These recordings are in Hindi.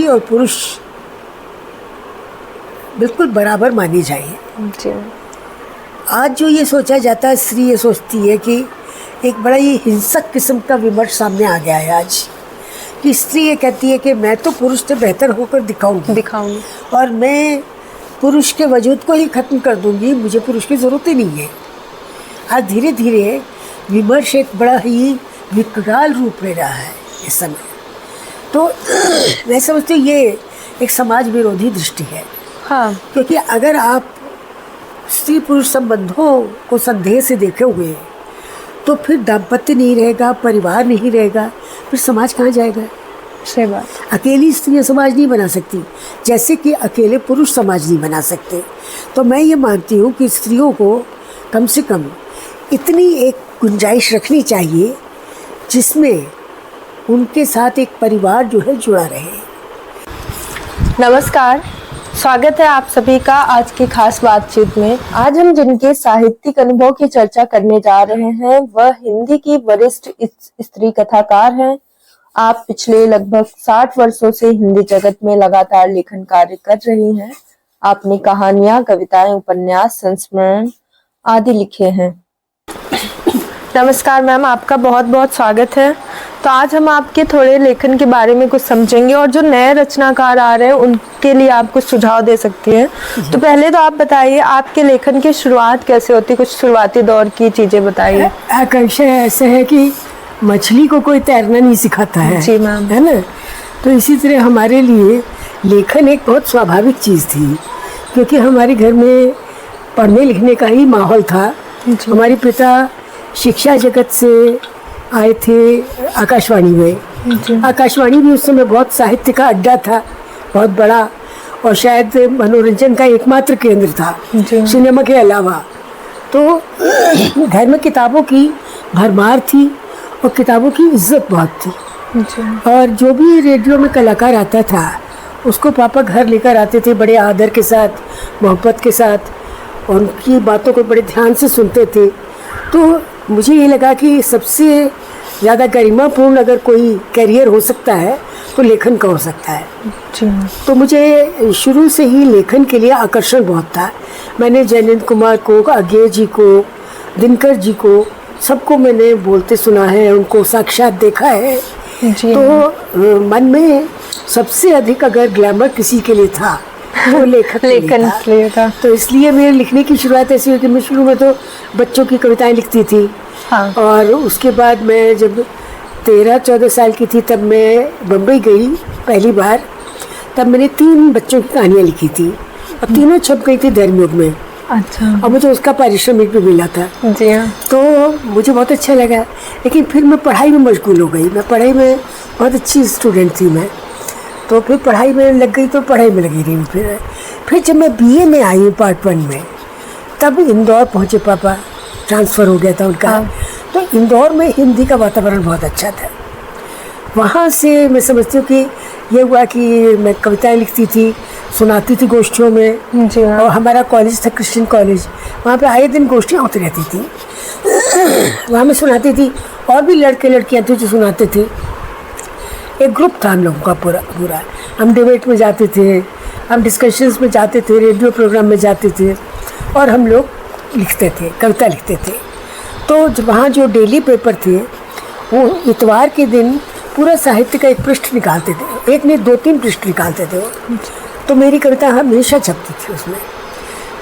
और पुरुष बिल्कुल बराबर माने जाए। जी। आज जो ये सोचा जाता है, स्त्री ये सोचती है कि एक बड़ा ही हिंसक किस्म का विमर्श सामने आ गया है आज, कि स्त्री ये कहती है कि मैं तो पुरुष से बेहतर होकर दिखाऊंगी और मैं पुरुष के वजूद को ही ख़त्म कर दूंगी, मुझे पुरुष की ज़रूरत ही नहीं है। आज धीरे धीरे विमर्श एक बड़ा ही विकराल रूप ले रहा है इस समय। तो मैं समझती हूँ ये एक समाज विरोधी दृष्टि है। हाँ। क्योंकि अगर आप स्त्री पुरुष संबंधों को संदेह से देखे हुए तो फिर दाम्पत्य नहीं रहेगा, परिवार नहीं रहेगा, फिर समाज कहाँ जाएगा? सही बात। अकेली स्त्रियाँ समाज नहीं बना सकती, जैसे कि अकेले पुरुष समाज नहीं बना सकते। तो मैं ये मानती हूँ कि स्त्रियों को कम से कम इतनी एक गुंजाइश रखनी चाहिए जिसमें उनके साथ एक परिवार जो है जुड़ा रहे। नमस्कार, स्वागत है आप सभी का आज की खास बातचीत में। आज हम जिनके साहित्यिक अनुभव की चर्चा करने जा रहे हैं वह हिंदी की वरिष्ठ स्त्री कथाकार हैं। आप पिछले लगभग 60 वर्षों से हिंदी जगत में लगातार लेखन कार्य कर रही हैं। आपने कहानियां, कविताएं, उपन्यास, संस्मरण आदि लिखे हैं। नमस्कार मैम, आपका बहुत बहुत स्वागत है। तो आज हम आपके थोड़े लेखन के बारे में कुछ समझेंगे और जो नए रचनाकार आ रहे हैं उनके लिए आप कुछ सुझाव दे सकती हैं। तो पहले तो आप बताइए आपके लेखन की शुरुआत कैसे होती है, कुछ शुरुआती दौर की चीजें बताइए। आकांक्षा ऐसे है कि मछली को कोई तैरना नहीं सिखाता है। जी मैम। है ना? तो इसी तरह हमारे लिए लेखन एक बहुत स्वाभाविक चीज़ थी, क्योंकि हमारे घर में पढ़ने लिखने का ही माहौल था। हमारे पिता शिक्षा जगत से आए थे आकाशवाणी में। आकाशवाणी भी उस समय बहुत साहित्य का अड्डा था, बहुत बड़ा, और शायद मनोरंजन का एकमात्र केंद्र था सिनेमा के अलावा। तो घर में किताबों की भरमार थी और किताबों की इज्जत बहुत थी। और जो भी रेडियो में कलाकार आता था उसको पापा घर लेकर आते थे बड़े आदर के साथ, मोहब्बत के साथ, और उनकी बातों को बड़े ध्यान से सुनते थे। तो मुझे ये लगा कि सबसे ज़्यादा गरिमापूर्ण अगर कोई करियर हो सकता है तो लेखन का हो सकता है। तो मुझे शुरू से ही लेखन के लिए आकर्षण बहुत था। मैंने जयनंद कुमार को, अज्ञे जी को, दिनकर जी को, सबको मैंने बोलते सुना है, उनको साक्षात देखा है। तो मन में सबसे अधिक अगर ग्लैमर किसी के लिए था वो लेखन के लिए था। तो इसलिए मेरे लिखने की शुरुआत ऐसी हुई कि मैं शुरू में तो बच्चों की कविताएं लिखती थी। हाँ। और उसके बाद मैं जब 13-14 साल की थी तब मैं बम्बई गई पहली बार। तब मैंने 3 बच्चों की कहानियाँ लिखी थी और तीनों छप गई थी धर्मयुग में। अच्छा। और मुझे उसका पारिश्रमिक भी मिला था। जी हाँ। तो मुझे बहुत अच्छा लगा, लेकिन फिर मैं पढ़ाई में मशगूल हो गई। मैं पढ़ाई में बहुत अच्छी स्टूडेंट थी मैं, तो फिर पढ़ाई में लग गई तो पढ़ाई में लगी रही। फिर जब मैं BA में आई पार्ट 1 में, तब इंदौर पहुँचे पापा, ट्रांसफ़र हो गया था उनका। हाँ। तो इंदौर में हिंदी का वातावरण बहुत अच्छा था। वहाँ से मैं समझती हूँ कि ये हुआ कि मैं कविताएं लिखती थी, सुनाती थी गोष्ठियों में। जी हाँ। और हमारा कॉलेज था क्रिश्चियन कॉलेज, वहाँ पे आए दिन गोष्ठियाँ होती रहती थी। वहाँ मैं सुनाती थी और भी लड़के लड़कियाँ थी जो सुनाते थे। एक ग्रुप था हम लोगों का पूरा। हम डिबेट में जाते थे, हम डिस्कशंस में जाते थे, रेडियो प्रोग्राम में जाते थे और हम लोग लिखते थे, कविता लिखते थे। तो वहाँ जो डेली पेपर थे वो इतवार के दिन पूरा साहित्य का एक पृष्ठ निकालते थे, एक नहीं 2-3 पृष्ठ निकालते थे वो। तो मेरी कविता हमेशा छपती थी उसमें।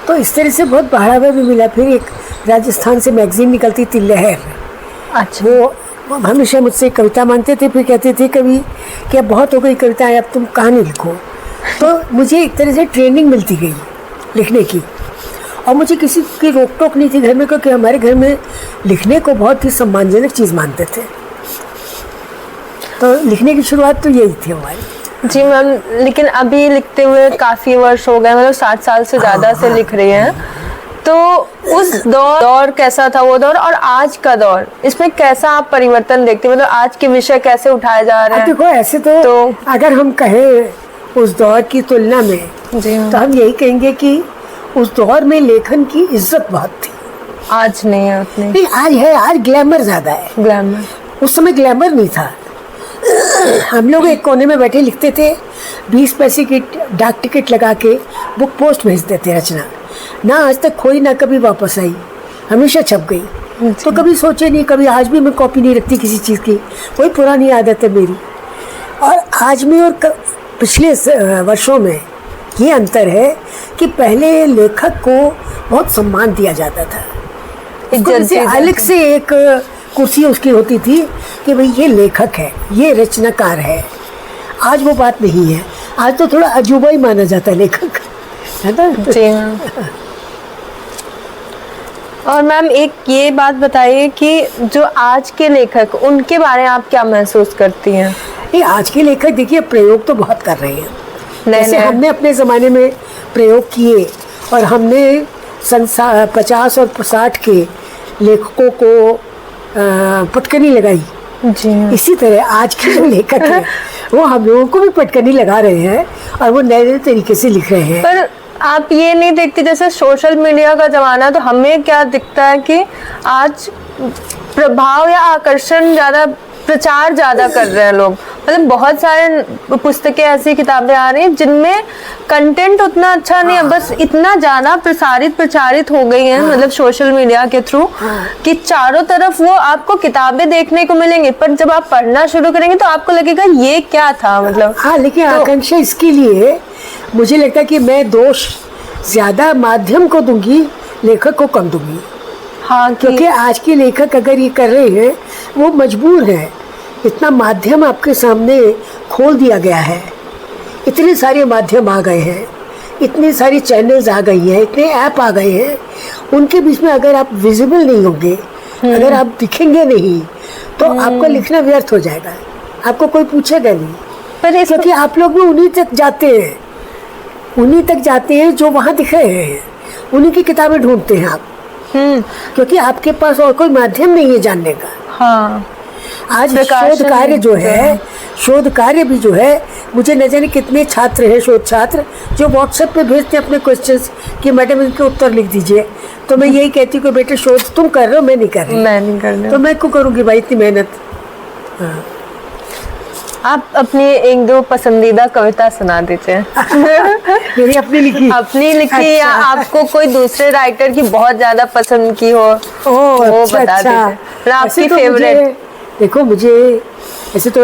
तो इस तरह से बहुत बढ़ावा भी मिला। फिर एक राजस्थान से मैगजीन निकलती थी लहर। अच्छा। वो हमेशा मुझसे कविता मांगते थे, फिर कहते थे कभी कि अब बहुत हो गई कविताएं, अब तुम कहानी लिखो। तो मुझे एक तरह से ट्रेनिंग मिलती गई लिखने की, और मुझे किसी की रोक टोक नहीं थी घर में, क्योंकि हमारे घर में लिखने को बहुत ही सम्मानजनक चीज़ मानते थे। तो लिखने की शुरुआत तो यही थी हमारी। जी मैम, लेकिन अभी लिखते हुए काफ़ी वर्ष हो गए, मतलब 60 साल से ज़्यादा से लिख रही हैं। तो उस दौर कैसा था वो दौर और आज का दौर, इसमें कैसा आप परिवर्तन देखते हैं? मतलब आज के विषय कैसे उठाए जा रहे हैं? देखो ऐसे तो अगर हम कहें उस दौर की तुलना में, तो हम यही कहेंगे कि उस दौर में लेखन की इज्जत बहुत थी। आज नहीं है उतनी। नहीं, आज है। आज ग्लैमर ज़्यादा है। ग्लैमर। उस समय ग्लैमर नहीं था। हम लोग एक कोने में बैठे लिखते थे 20 पैसे की डाक टिकट लगा के बुक पोस्ट भेज देते रचना, ना आज तक खोई ना कभी वापस आई, हमेशा छप गई। तो कभी सोचे नहीं, कभी आज भी मैं कॉपी नहीं रखती किसी चीज़ की, वही पुरानी आदत है मेरी। और आज में और पिछले वर्षों में ये अंतर है कि पहले लेखक को बहुत सम्मान दिया जाता था, अलग से एक कुर्सी उसकी होती थी कि भाई ये लेखक है, ये रचनाकार है। आज वो बात नहीं है, आज तो थोड़ा अजूबा ही माना जाता है लेखक, है ना? जी हाँ। और मैम एक ये बात बताइए कि जो आज के लेखक, उनके बारे में आप क्या महसूस करती हैं? ये आज के लेखक देखिए प्रयोग तो बहुत कर रहे हैं, जैसे हमने अपने ज़माने में प्रयोग किए और हमने 50 और 60 के लेखकों को पटकनी लगाई, जी। इसी तरह आज के जो लेखक हैं वो हम लोगों को भी पटकनी लगा रहे हैं और वो नए नए तरीके से लिख रहे हैं। पर आप ये नहीं देखते, जैसे सोशल मीडिया का जमाना, तो हमें क्या दिखता है कि आज प्रभाव या आकर्षण ज़्यादा, प्रचार ज़्यादा कर रहे हैं लोग। मतलब बहुत सारे पुस्तकें, ऐसी किताबें आ रही हैं जिनमें कंटेंट उतना अच्छा नहीं है, बस इतना ज़्यादा प्रचारित हो गई हैं, मतलब सोशल मीडिया के थ्रू, कि चारों तरफ वो आपको किताबें देखने को मिलेंगी, पर जब आप पढ़ना शुरू करेंगे तो आपको लगेगा ये क्या था, मतलब। हाँ, लेकिन आकांक्षा इसके लिए मुझे लगता है कि मैं दोष ज़्यादा माध्यम को दूंगी, लेखक को कम दूंगी। हाँ, क्योंकि आज के लेखक अगर ये कर रहे हैं वो मजबूर है, इतना माध्यम आपके सामने खोल दिया गया है, इतने सारे माध्यम आ गए हैं, इतनी सारी चैनल्स आ गई हैं, इतने ऐप आ गए हैं, उनके बीच में अगर आप विजिबल नहीं होंगे, अगर आप दिखेंगे नहीं, तो आपका लिखना व्यर्थ हो जाएगा, आपको कोई पूछेगा नहीं। पर क्योंकि आप लोग भी उन्हीं तक जाते हैं जो वहाँ दिख रहे हैं, उन्हीं की किताबें ढूंढते हैं आप, क्योंकि आपके पास और कोई माध्यम नहीं है जानने का। हाँ, आज शोध कार्य भी जो है, मुझे न जाने कितने छात्र हैं, शोध छात्र, जो व्हाट्सएप पे भेजते हैं अपने क्वेश्चंस कि मैडम इनके उत्तर लिख दीजिए। तो मैं यही कहती हूँ कि बेटे शोध तुम कर रहे हो, मैं नहीं कर रही, तो मैं क्यों करूँगी भाई इतनी मेहनत। हाँ। आप अपनी एक दो पसंदीदा कविता सुना दीजिए। मेरी अपनी लिखी अच्छा। या आपको कोई दूसरे राइटर की बहुत ज्यादा पसंद की हो, वो बता दीजिए। आपकी फेवरेट? देखो, मुझे ऐसे तो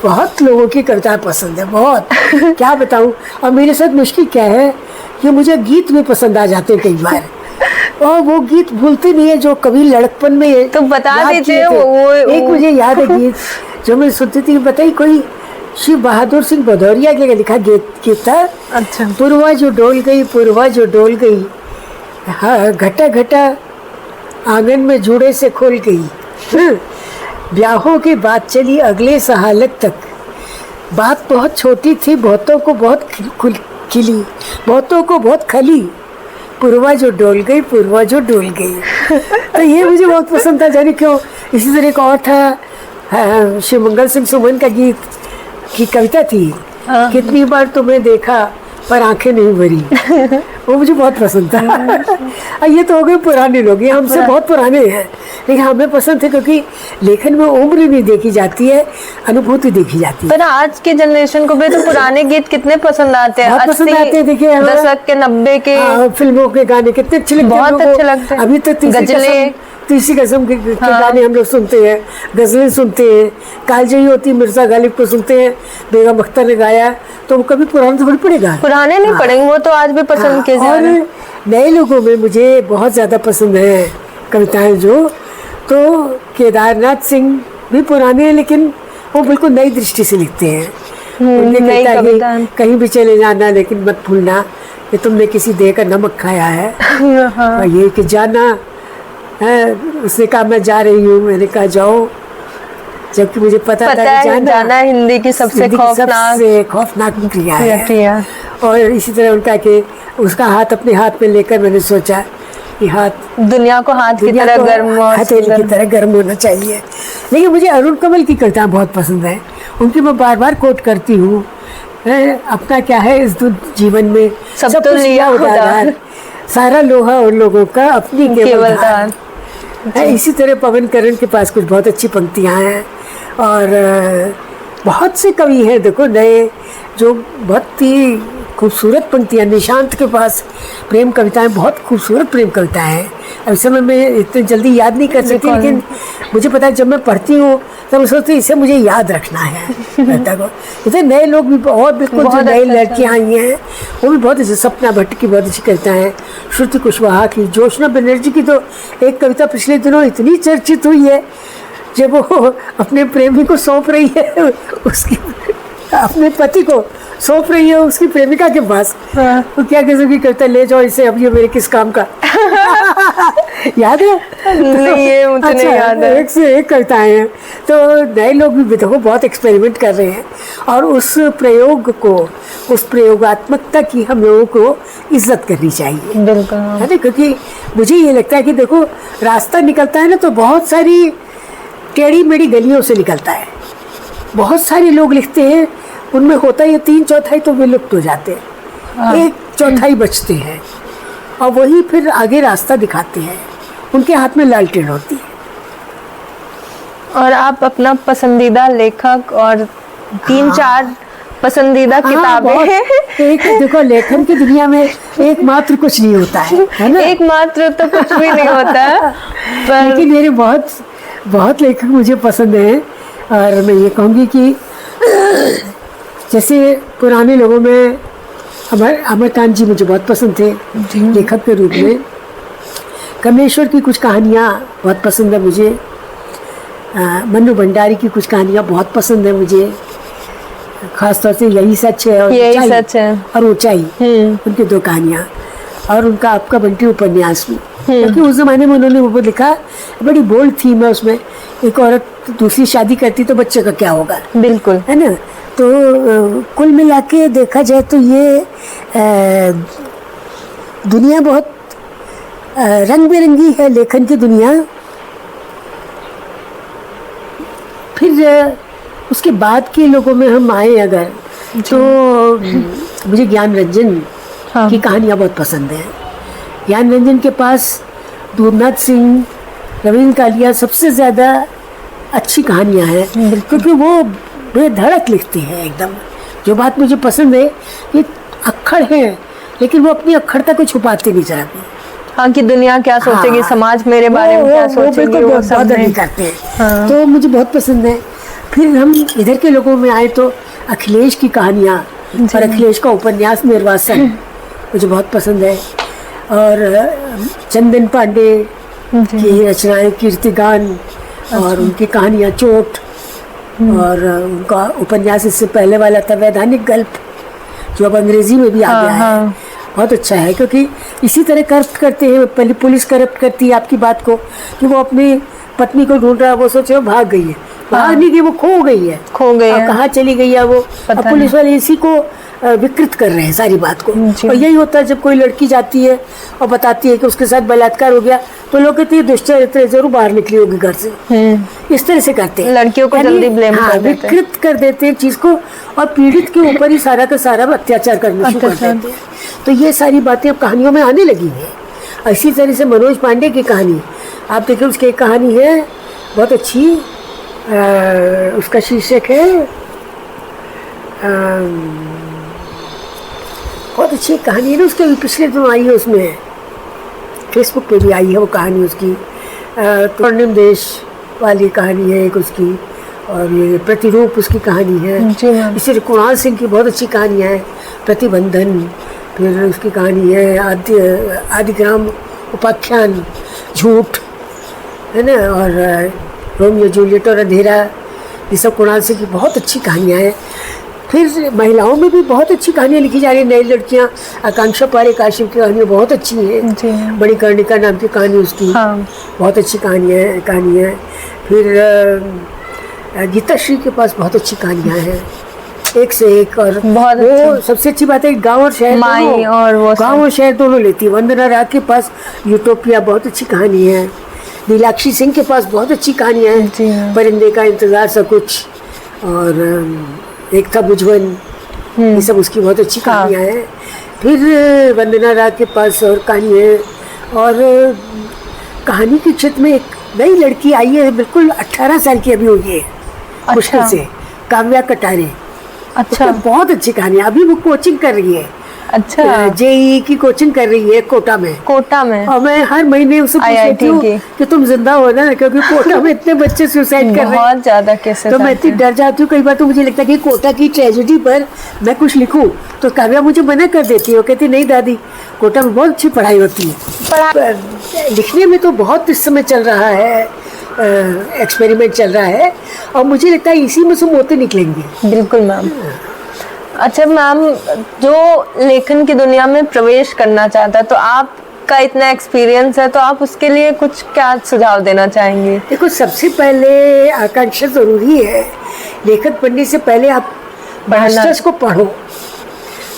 बहुत लोगों की कविताएं पसंद है, बहुत क्या बताऊं। और मेरे साथ मुश्किल क्या है कि मुझे गीत भी पसंद आ जाते हैं कई बार, और वो गीत भूलते नहीं है जो कभी लड़कपन में। तो बता दीजिए। एक मुझे याद है गीत जो मैं सुनती थी, बताइए, कोई शिव बहादुर सिंह भदौरिया के लिखा गीत था। अच्छा। पुरवा जो डोल गई, हाँ, घटा घटा आंगन में जूड़े से खोल गई, ब्याहों की बात चली अगले सहालत तक, बात बहुत छोटी थी, बहुतों को बहुत खिली, बहुतों को बहुत खली, पुरवा जो डोल गई। तो ये मुझे बहुत पसंद था, जाने क्यों। इसी तरह एक और था, शिवमंगल सिंह सुमन का गीत की कविता थी, कितनी बार तुम्हें देखा पर आंखें नहीं भरी, वो मुझे बहुत पसंद था। ये तो हो गए पुराने लोग, ये हमसे बहुत पुराने हैं, लेकिन हमें पसंद है क्योंकि लेखन में उम्र नहीं देखी जाती है, अनुभूति देखी जाती है। पर आज के जनरेशन को भी तो पुराने गीत कितने पसंद आते हैं, पसंद आते हैं। देखिए, दशक के 90 के फिल्मों के गाने कितने अच्छे लगते हैं, बहुत अच्छे लगते हैं। अभी तक तीसरी कसम के गाने हम लोग सुनते हैं, गजलें सुनते हैं, कालजयी होती मिर्जा गालिब को सुनते हैं, बेगम अख्तर ने गाया, तो वो कभी पुराना थोड़ी पड़ेगा, पुराने नहीं पड़ेंगे, वो तो आज भी पसंद किए जा रहे हैं। नए लोगों में मुझे बहुत ज़्यादा पसंद है कविताएं जो, तो केदारनाथ सिंह भी पुराने हैं, लेकिन वो बिल्कुल नई दृष्टि से लिखते हैं। उनने कहता है कहीं भी चले जाना लेकिन मत भूलना कि तुमने किसी देह का नमक खाया है। और ये कि जाना है, उसने कहा मैं जा रही हूँ, मैंने कहा जाओ, जबकि मुझे पता था कि जाना हिंदी की सबसे खौफनाक क्रिया है। और इसी तरह उनका कि उसका हाथ अपने हाथ में लेकर मैंने सोचा कि हाथ दुनिया को हाथ की तरह गर्म होना चाहिए। लेकिन मुझे अरुण कमल की कविताएं बहुत पसंद है, उनकी मैं बार बार कोट करती हूँ। अपना क्या है इस जीवन में, सब तो लिया उधार, सारा लोहा और लोगों का अपनी केवल धार। इसी तरह पवन करण के पास कुछ बहुत अच्छी पंक्तियाँ हैं। और बहुत से कवि हैं देखो नए, जो बहुत ही खूबसूरत पंक्तियाँ, निशांत के पास प्रेम कविताएं, बहुत खूबसूरत प्रेम कविताएं हैं। अब इस समय मैं इतनी जल्दी याद नहीं कर सकती, लेकिन मुझे पता है जब मैं पढ़ती हूँ तब मैं सोचती हूँ इसे मुझे याद रखना है कविता को। इतने नए लोग भी और बिल्कुल जो नई लड़कियाँ आई हैं वो भी बहुत अच्छी, सपना भट्ट की बहुत अच्छी कविताएं हैं, श्रुति कुशवाहा की, जोशना बनर्जी की तो एक कविता पिछले दिनों इतनी चर्चित हुई है जब वो अपने प्रेमी को सौंप रही है, उसकी अपने पति को सौंप रही है उसकी प्रेमिका के पास। तो क्या किस्म की कविता, ले जाओ इसे, अब ये मेरे किस काम का। याद है? नहीं, ये मुझे नहीं याद है। एक से एक कविताएं हैं। तो नए लोग भी देखो बहुत एक्सपेरिमेंट कर रहे हैं, और उस प्रयोग को, उस प्रयोगात्मकता की हम लोगों को इज्जत करनी चाहिए। बिल्कुल है ना, क्योंकि मुझे ये लगता है कि देखो रास्ता निकलता है ना तो बहुत सारी टेढ़ी मेढ़ी गलियों से निकलता है। बहुत सारे लोग लिखते हैं, उनमें होता है 3/4 तो विलुप्त हो जाते हैं, 1/4 बचते हैं, और वही फिर आगे रास्ता दिखाते हैं। उनके हाथ में लालटेन होती है। और आप अपना पसंदीदा लेखक और 3-4 पसंदीदा किताबें हैं? एक देखो लेखन की दुनिया में एकमात्र कुछ नहीं होता है ना? एकमात्र तो कुछ भी नहीं होता पर लेकिन मेरे बहुत बहुत लेखक मुझे पसंद हैं, और मैं ये कहूँगी कि जैसे पुराने लोगों में अमरकांत जी मुझे बहुत पसंद थे लेखक के रूप में। कमलेश्वर की कुछ कहानियाँ बहुत पसंद है मुझे। मन्नू भंडारी की कुछ कहानियाँ बहुत पसंद है मुझे, खासतौर से यही सच है और यही सच है और ऊंचाई, उनकी 2 कहानियाँ, और उनका आपका बंटी उपन्यास भी, क्योंकि उस जमाने में उन्होंने वो लिखा, बड़ी बोल्ड थीम है उसमें। एक औरत दूसरी शादी करती तो बच्चे का क्या होगा, बिल्कुल, है ना। तो कुल मिला के देखा जाए तो ये दुनिया बहुत रंग बिरंगी है, लेखन की दुनिया। फिर उसके बाद के लोगों में हम आए अगर, तो मुझे ज्ञान रंजन की कहानियाँ बहुत पसंद हैं। ज्ञान रंजन के पास दूरनाथ सिंह, रविंद्र कालिया सबसे ज़्यादा अच्छी कहानियाँ हैं, क्योंकि वो बेधड़क लिखते हैं एकदम। जो बात मुझे पसंद है कि अक्खड़ है, लेकिन वो अपनी अक्खड़ता को छुपाते नहीं चाहते। हाँ, कि दुनिया क्या सोचेगी, समाज मेरे बारे में क्या सोचेगी, वो सब नहीं करते हैं। तो मुझे बहुत पसंद है। फिर हम इधर के लोगों में आए तो अखिलेश की कहानियाँ और अखिलेश का उपन्यास निर्वासन मुझे बहुत पसंद है, और चंदन पांडे की रचनाएं कीर्तिगान, और उनकी कहानियाँ चोट, और उनका उपन्यास इससे पहले वाला था वैधानिक गल्प, जो अब अंग्रेजी में भी आ गया है, बहुत अच्छा है। क्योंकि इसी तरह करप्ट करते हैं, पहले पुलिस करप्ट करती है आपकी बात को, कि वो अपनी पत्नी को ढूंढ रहा है, वो सोचे वो भाग गई है, भाग नहीं गई, वो खो गई है, कहाँ चली गई है वो। अब पुलिस वाले इसी को विकृत कर रहे हैं सारी बात को। और यही होता है जब कोई लड़की जाती है और बताती है कि उसके साथ बलात्कार हो गया, तो लोग कहते हैं दुष्चरित्र, जरूर बाहर निकली होगी घर से। इस तरह से करते हैं, लड़कियों को जल्दी ब्लेम कर देते हैं, विकृत कर देते हैं चीज को, और पीड़ित के ऊपर ही सारा का सारा अत्याचार करना शुरू कर देते हैं। तो ये सारी बातें अब कहानियों में आने लगी हैं। इसी तरह से मनोज पांडे की कहानी आप देखिए, उसकी एक कहानी है बहुत अच्छी, उसका शीर्षक है, बहुत अच्छी कहानी है ना, उसके पिछले दिनों आई है, उसमें फेसबुक पे भी आई है वो कहानी उसकी, स्वर्णिम देश वाली कहानी है एक उसकी, और ये प्रतिरूप उसकी कहानी है। इसी कुणाल सिंह की बहुत अच्छी कहानियाँ हैं, प्रतिबंधन, फिर उसकी कहानी है आदिग्राम उपाख्यान, झूठ, है ना, और रोमियो जूलियट और अंधेरा, ये सब कुणाल सिंह की बहुत अच्छी कहानियाँ हैं। फिर महिलाओं में भी बहुत अच्छी कहानियाँ लिखी जा रही हैं, नई लड़कियाँ, आकांक्षा पारेख काशिम की कहानियाँ बहुत अच्छी हैं, बड़ी कर्णिका नाम की कहानी उसकी, बहुत अच्छी कहानी है। फिर गीताश्री के पास बहुत अच्छी कहानियाँ हैं, एक से एक, और वो सबसे अच्छी बात है गांव और शहर, गांव और शहर दोनों लेती है। वंदना राग के पास यूटोपिया बहुत अच्छी कहानी है, नीलाक्षी सिंह के पास बहुत अच्छी कहानियाँ हैं, परिंदे का इंतजार सा कुछ, और एक था बुझवन, ये सब उसकी बहुत अच्छी कहानियाँ हैं। फिर वंदना राग के पास और कहानी है, और कहानी के क्षेत्र में एक नई लड़की आई है, बिल्कुल 18 साल की अभी हुई है, मुश्किल से काव्या कटारे। अच्छा तो बहुत अच्छी कहानी है। अभी वो कोचिंग कर रही है, अच्छा, जेई की कोचिंग कर रही है कोटा में। कोटा में। और मैं हर महीने उसे पूछ लेती हूँ IIT कि तुम जिंदा हो ना, क्योंकि कोटा में इतने बच्चे सुसाइड कर रहे हैं। बहुत ज्यादा केसेस तो मैं इतनी डर जाती हूँ कई बार, तो मुझे लगता है कि कोटा की ट्रेजेडी पर मैं कुछ लिखूं, तो काव्या मुझे मना कर देती है। वो कहती नहीं दादी, कोटा में बहुत अच्छी पढ़ाई होती है। लिखने में तो बहुत इस समय चल रहा है, एक्सपेरिमेंट चल रहा है, और मुझे लगता है इसी में से मोती निकलेंगे। बिल्कुल मैम। अच्छा मैम, जो लेखन की दुनिया में प्रवेश करना चाहता है, तो आपका इतना एक्सपीरियंस है, तो आप उसके लिए कुछ क्या सुझाव देना चाहेंगे? देखो, सबसे पहले आकांक्षा जरूरी है। लेखन पढ़ने से पहले आप मास्टर्स को पढ़ो।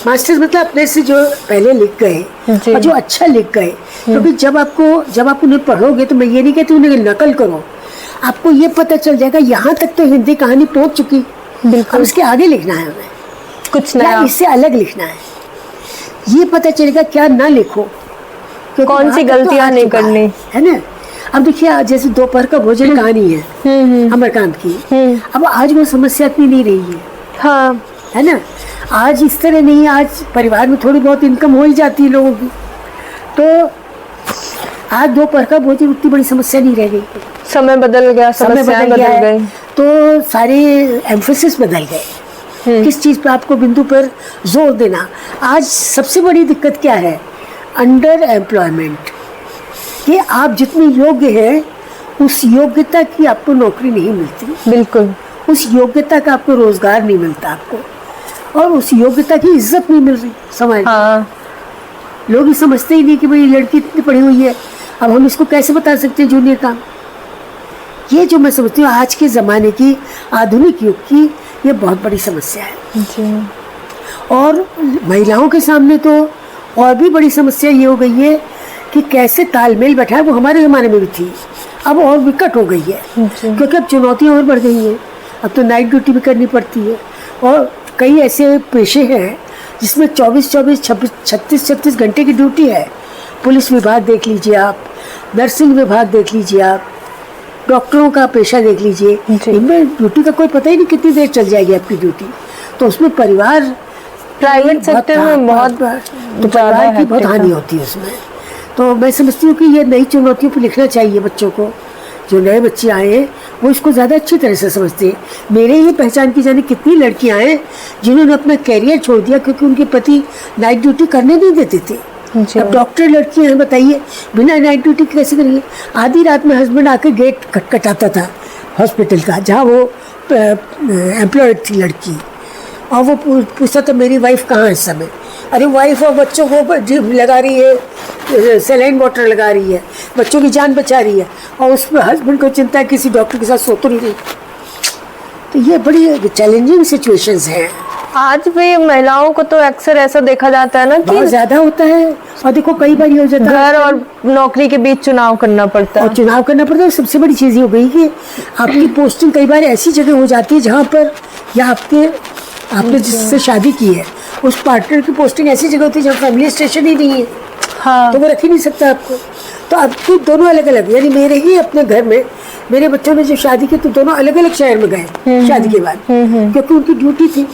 मास्टर्स मतलब अपने से जो पहले लिख गए और जो अच्छा लिख गए, क्योंकि जब आप उन्हें पढ़ोगे, तो मैं ये नहीं कहती उन्हें नकल करो, आपको ये पता चल जाएगा यहाँ तक तो हिंदी कहानी पहुँच चुकी, बिल्कुल, अब इसके आगे लिखना है हमें, कुछ नया, इससे अलग लिखना है। ये पता चलेगा क्या ना लिखो, कौन सी गलतियां नहीं करनी है ना। अब देखिए, जैसे दोपहर का भोजन कहानी है अमरकांत की, अब आज वो समस्या इतनी नहीं रही है। हाँ, है ना, आज इस तरह नहीं है। आज परिवार में थोड़ी बहुत इनकम हो ही जाती है लोगों की, तो आज दोपहर का भोजन उतनी बड़ी समस्या नहीं रह गई। समय बदल गया, समय बदल गया, तो सारे एम्फेसिस बदल गए। किस चीज़ पे आपको बिंदु पर जोर देना। आज सबसे बड़ी दिक्कत क्या है? अंडर एम्प्लॉयमेंट, कि आप जितने योग्य हैं उस योग्यता की आपको नौकरी नहीं मिलती। बिल्कुल, उस योग्यता का आपको रोजगार नहीं मिलता आपको, और उस योग्यता की इज्जत नहीं मिल रही समाज में। हाँ, लोग ये समझते ही नहीं कि भाई लड़की इतनी पढ़ी हुई है, अब हम इसको कैसे बता सकते हैं जूनियर काम। ये जो मैं समझती हूँ आज के ज़माने की, आधुनिक युग की, ये बहुत बड़ी समस्या है जी। और महिलाओं के सामने तो और भी बड़ी समस्या ये हो गई है कि कैसे तालमेल बैठा है। वो हमारे ज़माने में भी थी, अब और विकट हो गई है, क्योंकि अब चुनौतियाँ और बढ़ गई हैं। अब तो नाइट ड्यूटी भी करनी पड़ती है, और कई ऐसे पेशे हैं जिसमें 24-24, 36-36 घंटे की ड्यूटी है। पुलिस विभाग देख लीजिए आप, नर्सिंग विभाग देख लीजिए आप, डॉक्टरों का पेशा देख लीजिए, इनमें ड्यूटी का कोई पता ही नहीं कितनी देर चल जाएगी आपकी ड्यूटी। तो उसमें परिवार, प्राइवेट सेक्टर में बहुत तो परिवार की बहुत हानि होती है उसमें। तो मैं समझती हूँ कि ये नई चुनौतियों पर लिखना चाहिए बच्चों को। जो नए बच्चे आए हैं वो इसको ज़्यादा अच्छी तरह से समझते हैं। मेरे ही पहचान की जाने कितनी लड़कियां हैं जिन्होंने अपना कैरियर छोड़ दिया क्योंकि उनके पति नाइट ड्यूटी करने नहीं देते थे। अब डॉक्टर लड़कियां हैं, बताइए बिना नाइट ड्यूटी कैसे करेंगे? आधी रात में हस्बैंड आके गेट खटखटाता था हॉस्पिटल का, जहाँ वो एम्प्लॉयड थी लड़की, और वो पूछता था मेरी वाइफ कहाँ है इस समय। अरे वाइफ और बच्चों को ड्रिप लगा रही है, सलाइन वाटर लगा रही है, बच्चों की जान बचा रही है, और उसमें हस्बैंड को चिंता है किसी डॉक्टर के साथ सो तो नहीं रही। तो ये बड़ी चैलेंजिंग सिचुएशंस हैं। आज भी महिलाओं को तो अक्सर ऐसा देखा जाता है ना कि बहुत ज़्यादा होता है। और देखो कई बार ये हो जाता है घर और नौकरी के बीच चुनाव करना पड़ता है, और चुनाव करना पड़ता है। सबसे बड़ी चीज़ ये हो गई कि आपकी पोस्टिंग कई बार ऐसी जगह हो जाती है जहाँ पर, या आपने जिससे शादी की है उस पार्टनर की पोस्टिंग ऐसी जगह होती है जहाँ फैमिली स्टेशन ही नहीं है। हाँ, तो वो रख ही नहीं सकता आपको। तो आपको दोनों अलग अलग, यानी मेरे ही अपने घर में मेरे बच्चों ने जब शादी की तो दोनों अलग अलग शहर में गए शादी के बाद, क्योंकि उनकी ड्यूटी थी।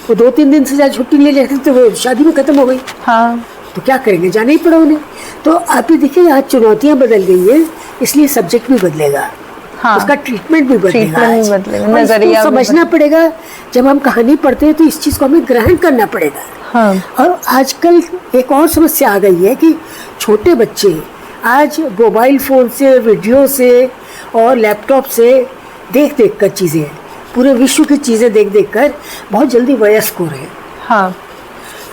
वो 2-3 दिन से ज़्यादा छुट्टी ले लेते थे, वो शादी में ख़त्म हो गई। हाँ, तो क्या करेंगे, जाना ही पड़ा उन्हें। तो आप ही देखिए आज चुनौतियाँ बदल गई हैं, इसलिए सब्जेक्ट भी बदलेगा। हाँ, उसका ट्रीटमेंट भी बदलेगा, नजरिया समझना पड़ेगा। जब हम कहानी पढ़ते हैं तो इस चीज़ को हमें ग्रहण करना पड़ेगा। हाँ, और आजकल एक और समस्या आ गई है कि छोटे बच्चे आज मोबाइल फ़ोन से, वीडियो से और लैपटॉप से देख कर चीज़ें, पूरे विश्व की चीज़ें देख कर बहुत जल्दी वयस्क हो रहे हैं। हाँ,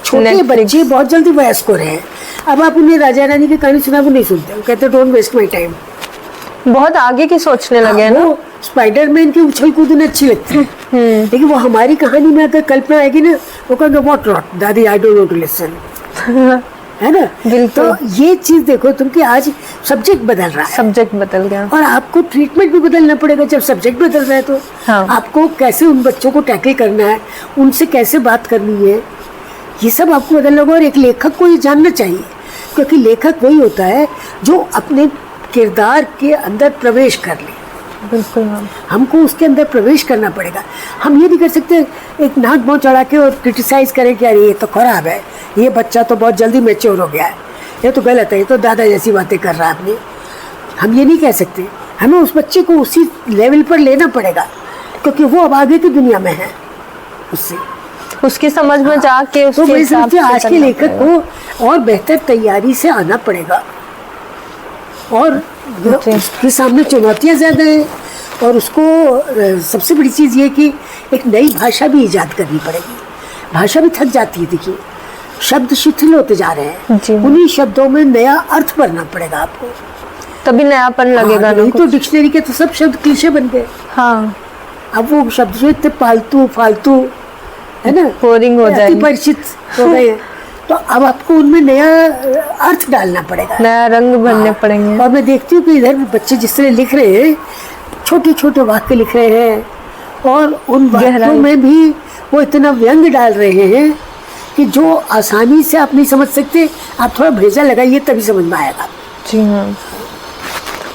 छोटे बच्चे बहुत जल्दी वयस्क हो रहे हैं। अब आप उन्हें राजा रानी की कहानी सुना, वो नहीं सुनते, वो कहते डोंट वेस्ट माई टाइम। बहुत आगे की सोचने लगे हैं ना। स्पाइडरमैन की उछल कूद उन्हें अच्छी लगती है, लेकिन वो हमारी कहानी में अगर कल्पना आएगी ना, वो कहेंगे what rot dadi, I don't know to listen. है ना? तो ये चीज देखो तुम कि आज सब्जेक्ट बदल रहा है, सब्जेक्ट बदल गया, और आपको ट्रीटमेंट भी बदलना पड़ेगा जब सब्जेक्ट बदल रहा है। तो हाँ, आपको कैसे उन बच्चों को टैकल करना है, उनसे कैसे बात करनी है, ये सब आपको बदलना होगा। और एक लेखक को ये जानना चाहिए, क्योंकि लेखक वही होता है जो अपने किरदार के अंदर प्रवेश कर ले। बिल्कुल मैम। हमको उसके अंदर प्रवेश करना पड़ेगा। हम ये नहीं कर सकते एक नाक मुँह चढ़ा के और क्रिटिसाइज करें कि अरे ये तो खराब है, ये बच्चा तो बहुत जल्दी मैच्योर हो गया है, ये तो गलत है, ये तो दादा जैसी बातें कर रहा है आपने। हम ये नहीं कह सकते, हमें उस बच्चे को उसी लेवल पर लेना पड़ेगा, क्योंकि वो अब आगे की दुनिया में है, उससे उसकी समझ में जाके तो उसके मैं हिसाब समझती से हूँ आज के करना लेखक पड़ेगा। को और बेहतर तैयारी से आना पड़ेगा, और जी। उसके सामने चुनौतियाँ ज़्यादा हैं, और उसको सबसे बड़ी चीज़ ये कि एक नई भाषा भी ईजाद करनी पड़ेगी। भाषा भी थक जाती है, देखिए शब्द शिथिल होते जा रहे हैं, जी। उन्हीं शब्दों में नया अर्थ भरना पड़ेगा आपको, तभी नयापन लगेगा ना नहीं तो कुछ। डिक्शनरी के तो सब शब्द क्लीशे बन गए। हाँ, अब वो शब्द जो इतने पालतू फालतू है ना, बोरिंग हो अति जाएगी, परिचित हो गए हैं, तो अब आपको उनमें नया अर्थ डालना पड़ेगा, नया रंग भरने पड़ेंगे। और मैं देखती हूँ कि इधर बच्चे जिस तरह लिख रहे हैं, छोटे छोटे वाक्य लिख रहे हैं, और उन वाक्यों गहराई। में भी वो इतना व्यंग डाल रहे हैं कि जो आसानी से आप नहीं समझ सकते, आप थोड़ा भेजा लगाइए तभी समझ में आएगा। जी हाँ।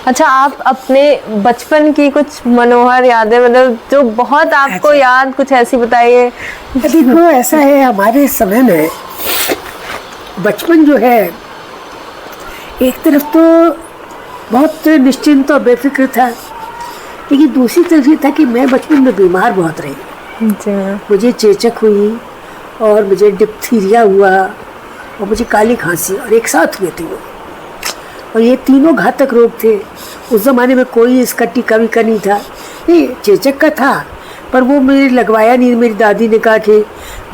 अच्छा, आप अपने बचपन की कुछ मनोहर यादें, मतलब जो बहुत आपको अच्छा। याद, कुछ ऐसी बताइए। देखो ऐसा है, हमारे समय में बचपन जो है एक तरफ तो बहुत निश्चिंत और बेफिक्र था, लेकिन दूसरी तरफ ये था कि मैं बचपन में बीमार बहुत रही। जी हाँ। मुझे चेचक हुई, और मुझे डिप्थीरिया हुआ, और मुझे काली खांसी, और एक साथ हुए थे वो, और ये तीनों घातक रोग थे। उस ज़माने में कोई इसका टीका वीका नहीं था, ये चेचक का था, पर वो मुझे लगवाया नहीं। मेरी दादी ने कहा कि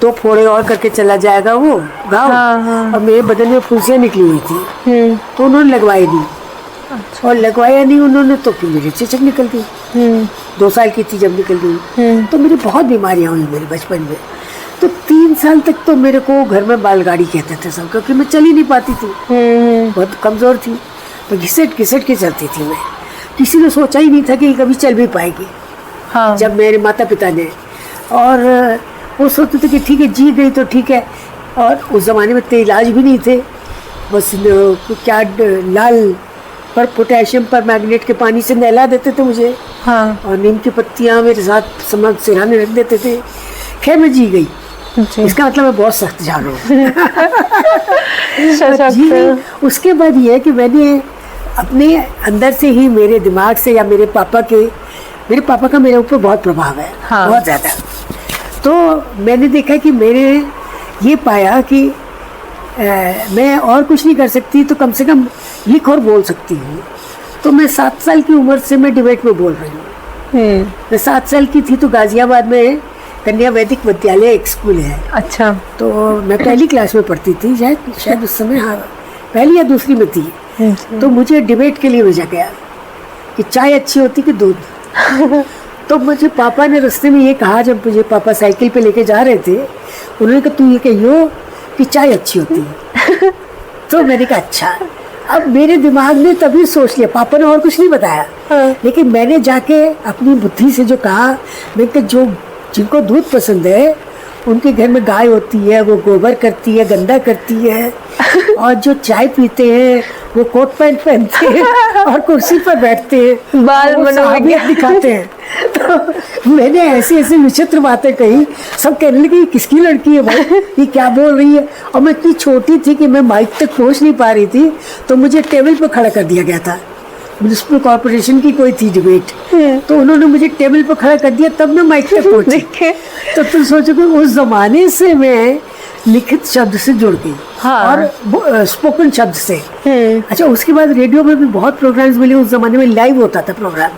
2 फोड़े और करके चला जाएगा वो घाव, हाँ, हाँ। और मेरे बदन में फुंसियाँ निकली हुई थी, तो उन्होंने लगवाई नहीं, और लगवाया नहीं उन्होंने, तो फिर मेरी चेचक निकल गई। 2 साल की थी जब निकल गई, तो मेरी बहुत बीमारियाँ हुई मेरे बचपन में। तो 3 साल तक तो मेरे को घर में बैलगाड़ी कहते थे सब, क्योंकि मैं चल ही नहीं पाती थी, बहुत कमज़ोर थी, तो घिसट घिसट के चलती थी मैं। किसी ने सोचा ही नहीं था कि कभी चल भी पाएगी, हाँ। जब मेरे माता पिता ने, और वो सोचते थे कि ठीक है जी गई तो ठीक है, और उस ज़माने में तो इलाज भी नहीं थे, बस क्या लाल पर पोटेशियम पर मैग्नेट के पानी से नहला देते थे मुझे, हाँ। और नीम की पत्तियाँ मेरे साथ समझ सिरहाने रख देते थे। खैर मैं जी गई, जी। इसका मतलब मैं बहुत सख्त जानू हूँ। सशक्त। जी नहीं, उसके बाद ये है कि मैंने अपने अंदर से ही, मेरे दिमाग से, या मेरे पापा का मेरे ऊपर बहुत प्रभाव है, हाँ। बहुत ज़्यादा। तो मैंने देखा कि मैंने ये पाया कि मैं और कुछ नहीं कर सकती, तो कम से कम लिख और बोल सकती हूँ। तो मैं 7 साल की उम्र से मैं डिबेट में बोल रही हूँ। मैं 7 साल की थी तो गाजियाबाद में कन्या वैदिक विद्यालय एक स्कूल है, अच्छा। तो मैं पहली क्लास में पढ़ती थी, शायद उस समय, हाँ पहली या दूसरी में थी। तो मुझे डिबेट के लिए भेजा गया कि चाय अच्छी होती कि दूध। तो मुझे पापा ने रास्ते में ये कहा, जब मुझे पापा साइकिल पे लेके जा रहे थे, उन्होंने कहा तू ये कहियो कि चाय अच्छी होती है। तो मैंने कहा अच्छा। अब मेरे दिमाग ने तभी सोच लिया, पापा ने और कुछ नहीं बताया, लेकिन मैंने जाके अपनी बुद्धि से जो कहा, मैं कि जो जिनको दूध पसंद है उनके घर में गाय होती है, वो गोबर करती है, गंदा करती है, और जो चाय पीते हैं वो कोट पैंट पहनते हैं और कुर्सी पर बैठते हैं, बाल और वो मनोविज्ञान साहबियत दिखाते हैं। तो मैंने ऐसी ऐसी विचित्र बातें कही, सब कहने लगे किसकी लड़की है भाई, ये क्या बोल रही है। और मैं इतनी छोटी थी कि मैं माइक तक पहुंच नहीं पा रही थी, तो मुझे टेबल पर खड़ा कर दिया गया था। म्युनिसिपल कॉर्पोरेशन की कोई थी डिबेट, तो उन्होंने मुझे टेबल पर खड़ा कर दिया, तब मैं माइक तक पहुंची। तो तुम सोचो कि उस जमाने से मैं लिखित शब्द से जुड़ गई, हाँ। और स्पोकन शब्द से। अच्छा, उसके बाद रेडियो में भी बहुत प्रोग्राम्स मिले। उस जमाने में लाइव होता था प्रोग्राम,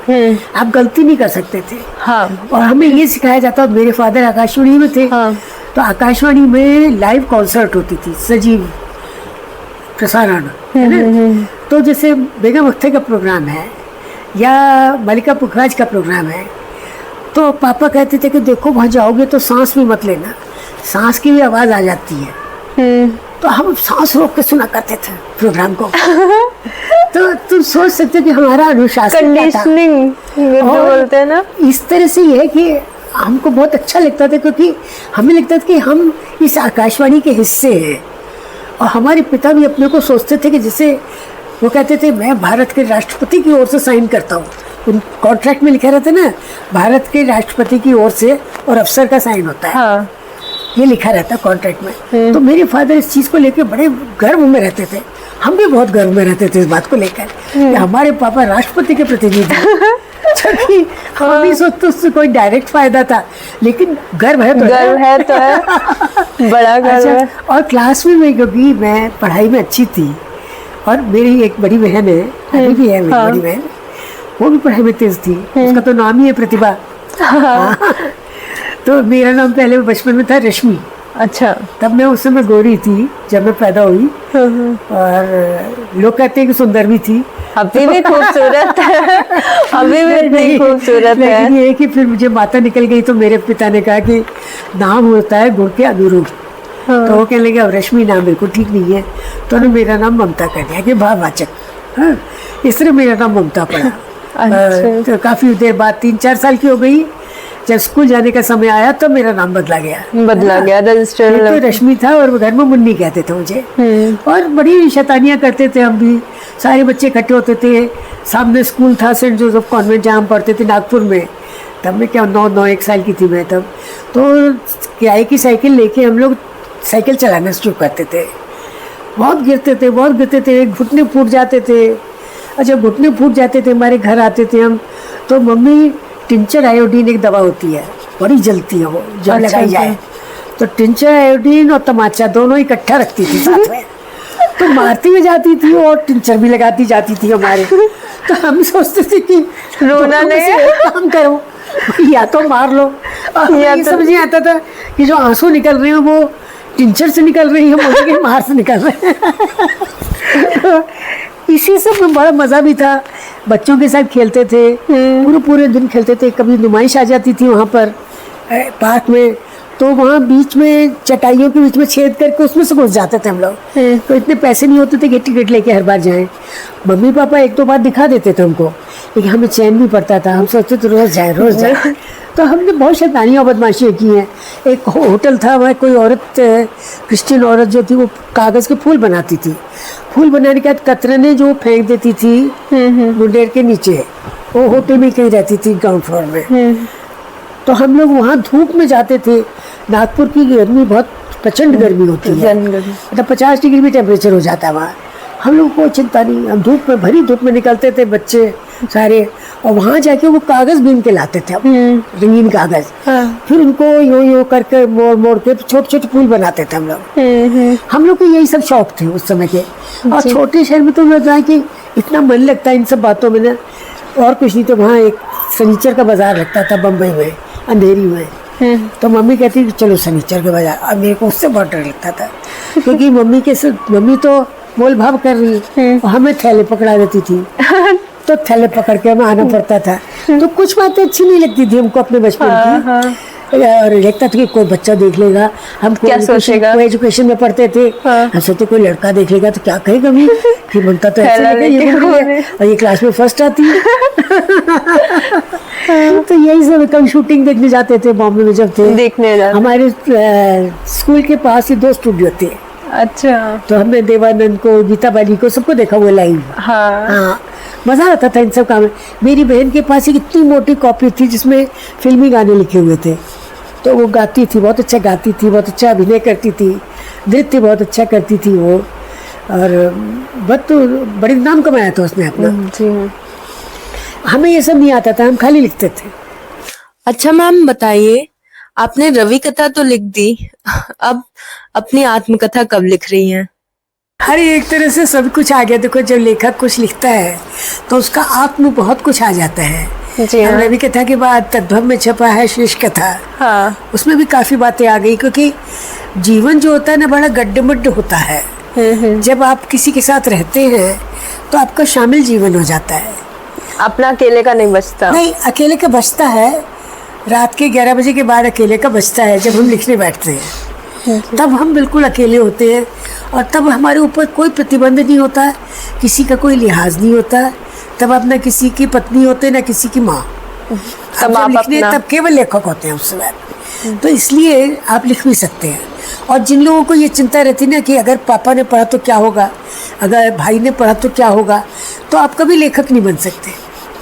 आप गलती नहीं कर सकते थे, हाँ। और हमें ये सिखाया जाता। मेरे फादर आकाशवाणी में थे, हाँ। तो आकाशवाणी में लाइव कॉन्सर्ट होती थी, सजीव प्रसारण, है ना। तो जैसे बेगम अख्तर का प्रोग्राम है या मलिका पुखराज का प्रोग्राम है, तो पापा कहते थे कि देखो वहाँ जाओगे तो सांस भी मत लेना, सांस की भी आवाज़ आ जाती है। तो हम सांस रोक के सुना करते थे प्रोग्राम को। तो तुम सोच सकते हो कि हमारा अनुशासन क्या था। कंडीशनिंग जो बोलते हैं ना, इस तरह से ये है कि हमको बहुत अच्छा लगता था, क्योंकि हमें लगता था कि हम इस आकाशवाणी के हिस्से हैं। और हमारे पिता भी अपने को सोचते थे कि जैसे वो कहते थे मैं भारत के राष्ट्रपति की ओर से साइन करता हूँ, उन कॉन्ट्रैक्ट में लिखा रहता है ना, भारत के राष्ट्रपति की ओर से और अफसर का साइन होता है। हाँ। ये लिखा रहता है कॉन्ट्रैक्ट में। तो मेरे फादर इस चीज़ को लेकर बड़े गर्व में रहते थे, हम भी बहुत गर्व में रहते थे इस बात को लेकर कि हमारे पापा राष्ट्रपति के प्रतिनिधि हैं। जबकि हम भी सोचते उससे कोई डायरेक्ट फायदा था, लेकिन गर्व है तो गर्व है तो है, बड़ा गर्व है। और क्लास में मैं, क्योंकि मैं पढ़ाई में अच्छी थी और मेरी एक बड़ी बहन है, अभी भी है मेरी बड़ी बहन, वो भी पढ़ाई में तेज थी, उसका तो नाम ही है प्रतिभा। तो मेरा नाम पहले बचपन में था रश्मि। अच्छा। तब मैं उस समय गोरी थी जब मैं पैदा हुई, और लोग कहते हैं कि सुंदर भी थी। अभी भी खूबसूरत है, अभी भी इतनी खूबसूरत है। लेकिन ये कि फिर मुझे माता निकल गई तो मेरे पिता ने कहा कि नाम होता है गुण के अनुरूप। तो वो कहने लगे अब रश्मि नाम बिल्कुल ठीक नहीं है, तो उन्होंने मेरा नाम ममता कर दिया कि भाववाचक। हाँ, इस तरह मेरा नाम ममता पड़ा। तो काफी देर बाद 3-4 साल की हो गई, जब स्कूल जाने का समय आया तो मेरा नाम बदला गया रजिस्टर। तो रश्मि था और घर में मुन्नी कहते थे मुझे। और बड़ी शैतानियां करते थे हम भी, सारे बच्चे इकट्ठे होते थे। सामने स्कूल था सेंट जोसेफ कॉन्वेंट, जहाँ हम पढ़ते थे नागपुर में। तब मैं क्या 9-1 साल की थी मैं तब। तो किराए की साइकिल लेके हम लोग साइकिल चलाना शुरू करते थे। बहुत गिरते थे, घुटने फूट जाते थे। और जब घुटने फूट जाते थे, हमारे घर आते थे हम, तो मम्मी टिंचर आयोडीन एक दवा होती है, बड़ी जलती है वो, जब लगाई जाए तो टिंचर आयोडीन और तमाचा दोनों इकट्ठा रखती थी साथ में। तो मारती भी जाती थी और टिंचर भी लगाती जाती थी हमारे। तो हम सोचते थे कि रोना नहीं, काम करो, या तो मार लो। या तो समझ नहीं आता था कि जो आंसू निकल रहे हैं वो टिंचर से निकल रही है, मुझे के मार से निकल रहे हैं। इसी सब में बड़ा मजा भी था। बच्चों के साथ खेलते थे, पूरे दिन खेलते थे। कभी नुमाइश आ जाती थी वहाँ पर पार्क में, तो वहाँ बीच में चटाइयों के बीच में छेद करके उसमें से घुस जाते थे हम लोग। तो इतने पैसे नहीं होते थे कि टिकट लेके हर बार जाएं। मम्मी पापा 1-2 बार दिखा देते थे हमको, लेकिन हमें चैन भी पड़ता था। हम सोचते थे रोज जाए। तो हमने बहुत शैतानियाँ और बदमाशियाँ की हैं। एक होटल था, वह कोई औरत, क्रिश्चियन औरत जो थी, वो कागज़ के फूल बनाती थी। फूल बनाने के बाद कतरने जो फेंक देती थी मुंडेर के नीचे, वो होटल में कहीं रहती थी ग्राउंड फ्लोर में। तो हम लोग वहाँ धूप में जाते थे। नागपुर की गर्मी बहुत प्रचंड गर्मी होती है, मतलब 50 डिग्री भी टेम्परेचर हो जाता है वहाँ। हम लोग को चिंता नहीं, हम धूप में, भरी धूप में निकलते थे बच्चे सारे, और वहाँ जाके वो कागज बीन के लाते थे, रंगीन कागज। फिर उनको यूं करके मोड़ के छोटे छोटे फूल बनाते थे हम लोग। हम लोग को यही सब शौक थे उस समय के। और छोटे शहर में तो लगता है कि इतना मन लगता है इन सब बातों में ना, और कुछ नहीं। तो वहाँ एक सनीचर का बाजार लगता था बम्बई में, अंधेरी में। तो मम्मी कहती कि चलो सनीचर के बाजार। अब मेरे को उससे बहुत डर लगता था, क्योंकि मम्मी तो मोल भाव कर रही और हमें थैले पकड़ा देती थी। तो थैले पकड़ के हमें आना पड़ता था। तो कुछ बातें अच्छी नहीं लगती थी हमको अपने बचपन की। और लगता था कि कोई बच्चा देख लेगा, हम क्या सोचेगा। कोई एजुकेशन में पढ़ते थे, हम सोचते कोई लड़का देख लेगा तो क्या कहेगा भी कि बनता तो ऐसा और ये क्लास में फर्स्ट आती है। तो यही सब। कभी शूटिंग देखने जाते थे बॉम्बे में, जब थे देखने हमारे स्कूल के पास ही 2 स्टूडियो थे। अच्छा। तो हमने देवानंद को, गीता बाली को, सबको देखा हुआ लाइव। हाँ, मजा आता था इन सब काम में। मेरी बहन के पास एक इतनी मोटी कॉपी थी जिसमें फिल्मी गाने लिखे हुए थे। तो वो गाती थी, बहुत अच्छा गाती थी, बहुत अच्छा अभिनय करती थी, नृत्य बहुत अच्छा करती थी वो। और बहुत बड़े नाम कमाया था उसने अपना। हमें ये सब नहीं आता था, हम खाली लिखते थे। अच्छा मैम बताइए, आपने रवि कथा तो लिख दी, अब अपनी आत्मकथा कब लिख रही हैं? हर एक तरह से सब कुछ आ गया। देखो, जब लेखक कुछ लिखता है तो उसका आत्म बहुत कुछ आ जाता है। जी हाँ। रवि कथा के बाद तद्भव में छपा है शेष कथा। हाँ। उसमें भी काफी बातें आ गई, क्योंकि जीवन जो होता है ना, बड़ा गड्ढमड्ढ होता है। जब आप किसी के साथ रहते हैं तो आपका शामिल जीवन हो जाता है, अपना अकेले का नहीं बचता। नहीं, अकेले का बचता है। रात के 11 बजे के बाद अकेले का बचता है। जब हम लिखने बैठते हैं तब हम बिल्कुल अकेले होते हैं, और तब हमारे ऊपर कोई प्रतिबंध नहीं होता, किसी का कोई लिहाज नहीं होता। तब आप ना किसी की पत्नी होते, ना किसी की माँ। तब आप लिखने तब केवल लेखक होते हैं उस समय। तो इसलिए आप लिख भी सकते हैं। और जिन लोगों को ये चिंता रहती ना कि अगर पापा ने पढ़ा तो क्या होगा, अगर भाई ने पढ़ा तो क्या होगा, तो आप कभी लेखक नहीं बन सकते।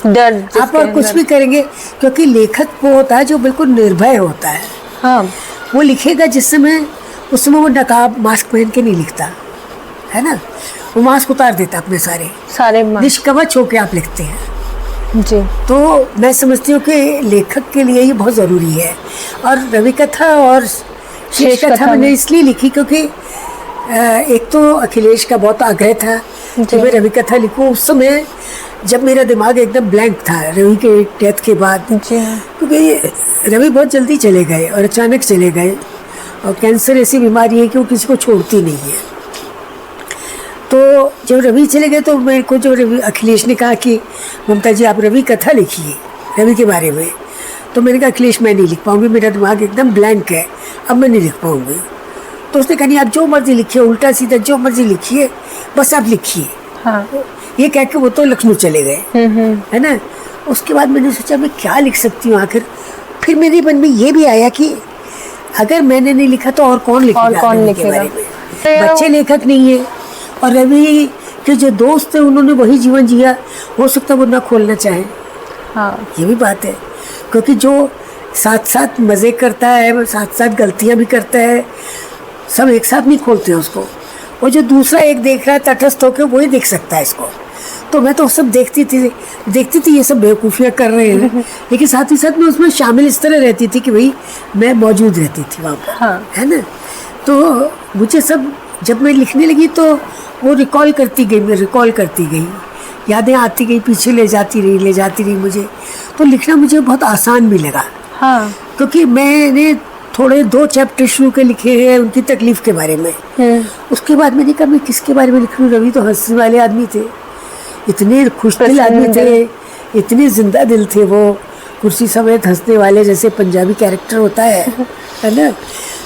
डर आप जिसके और कुछ अंदर। भी करेंगे, क्योंकि लेखक वो होता है जो बिल्कुल निर्भय होता है। हाँ वो लिखेगा जिस समय, उस समय वो नकाब मास्क पहन के नहीं लिखता है ना, वो मास्क उतार देता अपने सारे निष्कवच होके आप लिखते हैं। जी। तो मैं समझती हूँ कि लेखक के लिए ये बहुत ज़रूरी है। और रवि कथा और शेष कथा मैंने इसलिए लिखी क्योंकि एक तो अखिलेश का बहुत आग्रह था कि मैं रवि कथा लिखूँ। उस समय जब मेरा दिमाग एकदम ब्लैंक था रवि के डेथ के बाद, जी हाँ। क्योंकि रवि बहुत जल्दी चले गए और अचानक चले गए, और कैंसर ऐसी बीमारी है कि वो किसी को छोड़ती नहीं है। तो जब रवि चले गए तो मेरे को जो रवि अखिलेश ने कहा कि ममता जी आप रवि कथा लिखिए रवि के बारे में, तो मैंने कहा अखिलेश मैं नहीं लिख पाऊंगी, मेरा दिमाग एकदम ब्लैंक है, अब मैं नहीं लिख पाऊंगी। तो उसने कहा नहीं आप जो मर्जी लिखिए, उल्टा सीधा जो मर्जी लिखिए, बस आप लिखिए। हाँ। ये कह के वो तो लखनऊ चले गए, है ना। उसके बाद मैंने सोचा मैं क्या लिख सकती हूँ आखिर। फिर मेरे मन में ये भी आया कि अगर मैंने नहीं लिखा तो और कौन लिखेगा, और कौन रवि के लिखेगा? बारे में। बच्चे लेखक नहीं है, और रवि के जो दोस्त थे उन्होंने वही जीवन जिया, हो सकता है वो ना खोलना चाहे। हाँ ये भी बात है, क्योंकि जो साथ साथ मज़े करता है, साथ साथ गलतियाँ भी करता है, सब एक साथ नहीं खोलते हैं उसको। वो जो दूसरा एक देख रहा है तटस्थ होकर, वही देख सकता है इसको। तो मैं तो सब देखती थी ये सब बेवकूफ़ियाँ कर रहे हैं, लेकिन साथ ही साथ मैं उसमें शामिल इस तरह रहती थी कि भाई मैं मौजूद रहती थी वहाँ पर। हाँ। है ना। तो मुझे सब जब मैं लिखने लगी तो वो रिकॉल करती गई, यादें आती गई, पीछे ले जाती रही मुझे। तो लिखना मुझे बहुत आसान भी लगा। हाँ। क्योंकि मैंने थोड़े 2 चैप्टर शुरू के लिखे हैं उनकी तकलीफ के बारे में। उसके बाद मैंने कहा मैं किसके बारे में लिख रही हूँ। रवि तो हंसने वाले आदमी थे, इतने खुशदिल आदमी थे, इतने जिंदा दिल थे वो, कुर्सी समेत हंसने वाले, जैसे पंजाबी कैरेक्टर होता है ना।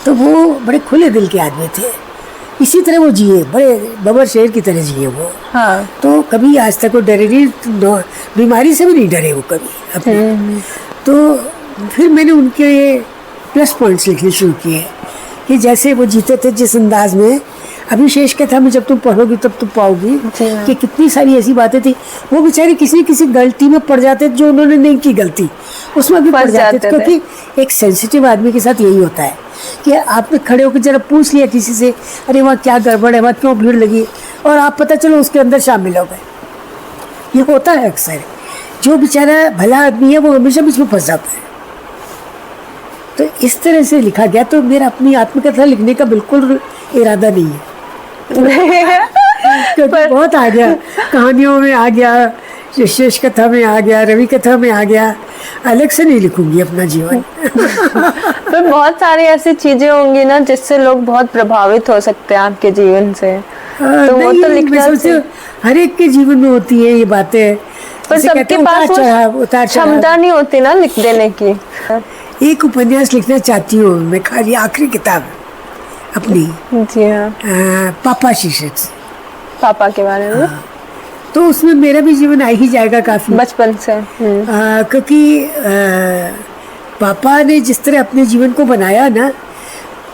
तो वो बड़े खुले दिल के आदमी थे, इसी तरह वो जिए, बड़े बबर शेर की तरह जिए वो। हाँ। तो कभी आज तक वो डरे नहीं, बीमारी से भी नहीं डरे वो कभी अपने। तो फिर मैंने उनके प्लस पॉइंट्स लिखने शुरू किए कि जैसे वो जीते थे जिस अंदाज में। अभी शेष कथा में जब तुम पढ़ोगी तब तुम पाओगी कि कितनी सारी ऐसी बातें थी। वो बेचारे किसी गलती में पड़ जाते जो उन्होंने नहीं की गलती, उसमें भी पड़ जाते थे। क्योंकि एक सेंसिटिव आदमी के साथ यही होता है कि आपने खड़े होकर जरा पूछ लिया किसी से, अरे वहाँ क्या गड़बड़ है, वहाँ क्यों भीड़ लगी, और आप पता चलो उसके अंदर शामिल हो गए। ये होता है अक्सर, जो बेचारा भला आदमी है वो हमेशा बीच में फंस जाता है। तो इस तरह से लिखा गया। तो मेरा अपनी आत्मकथा लिखने का बिल्कुल इरादा नहीं है क्योंकि बहुत आ गया, कहानियों में आ गया, शेष कथा में आ गया, रवि कथा में आ गया, अलग से नहीं लिखूंगी अपना जीवन। तो बहुत सारी ऐसी चीजें होंगी ना जिससे लोग बहुत प्रभावित हो सकते हैं आपके जीवन से। तो वो तो लिखना हर एक के जीवन में होती है ये बातें, पर सबके पास वो क्षमता नहीं होती ना लिख देने की। एक उपन्यास लिखना चाहती हूँ मैं, खाली आखिरी किताब अपनी। जी हाँ। पापा शीर्षक से, पापा के बारे में। हाँ। तो उसमें मेरा भी जीवन आ ही जाएगा काफी बचपन से। क्योंकि पापा ने जिस तरह अपने जीवन को बनाया ना,